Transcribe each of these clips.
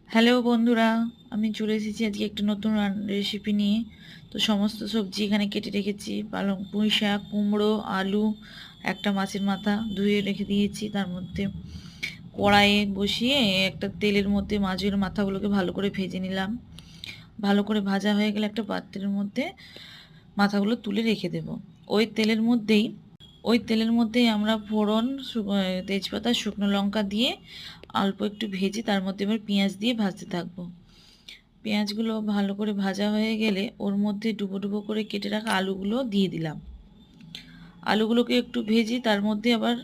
Hello বন্ধুরা, আমি চলে এসেছি আজকে একটা নতুন রেসিপি নিয়ে। তো সমস্ত সবজি এখানে কেটে রেখেছি। পালং, পুঁই শাক, কুমড়ো, আলু, একটা মাছের মাথা ধুয়ে রেখে দিয়েছি। তার মধ্যে কড়াইয়ে বসিয়ে একটা তেলের মধ্যে মাছের মাথাগুলোকে ভালো করে ভেজে নিলাম। ভালো করে ভাজা হয়ে গেলে একটা পাত্রের মধ্যে মাথাগুলো তুলে রেখে দেব। ওই তেলের মধ্যেই আমরা ফোড়ন, তেজপাতা, শুকনো লঙ্কা দিয়ে অল্প একটু ভেজে তার মধ্যে এবার পেঁয়াজ দিয়ে ভাজতে থাকবো। পেঁয়াজগুলো ভালো করে ভাজা হয়ে গেলে ওর মধ্যে ডুবো ডুবো করে কেটে রাখা আলুগুলো দিয়ে দিলাম। আলুগুলোকে একটু ভেজি, তার মধ্যে আবার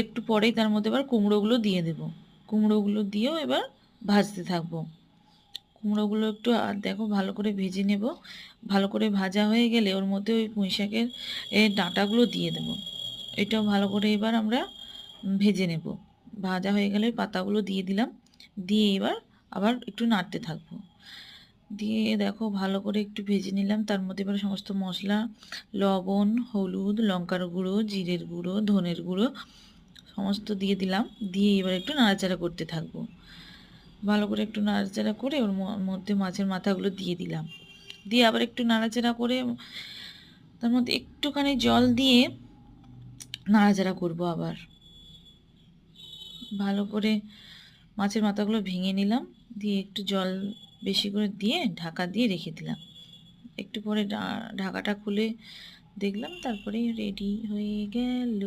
একটু পরেই তার মধ্যে আবার কুমড়োগুলো দিয়ে দেব। কুমড়োগুলো দিয়েও এবার ভাজতে থাকবো। কুমড়োগুলো একটু দেখো ভালো করে ভেজে নেব। ভালো করে ভাজা হয়ে গেলে ওর মধ্যে ওই পুঁই শাকের ডাঁটাগুলো দিয়ে দেব। এটাও ভালো করে এবার আমরা ভেজে নেব। ভাজা হয়ে গেলে পাতাগুলো দিয়ে দিলাম। দিয়ে এবার আবার একটু নাড়তে থাকবো। দিয়ে দেখো ভালো করে একটু ভেজে নিলাম। তার মধ্যে এবার সমস্ত মশলা, লবণ, হলুদ, লঙ্কার গুঁড়ো, জিরের গুঁড়ো, ধনের গুঁড়ো সমস্ত দিয়ে দিলাম। দিয়ে এবার একটু নাড়াচাড়া করতে থাকবো। ভালো করে একটু নাড়াচাড়া করে ওর মধ্যে মাছের মাথাগুলো দিয়ে দিলাম। দিয়ে আবার একটু নাড়াচাড়া করে তার মধ্যে একটুখানি জল দিয়ে নাড়াচাড়া করব আবার। ভালো করে মাছের মাথাগুলো ভেঙে নিলাম। দিয়ে একটু জল বেশি করে দিয়ে ঢাকা দিয়ে রেখে দিলাম। একটু পরে ঢাকাটা খুলে দেখলাম, তারপরেই রেডি হয়ে গেল।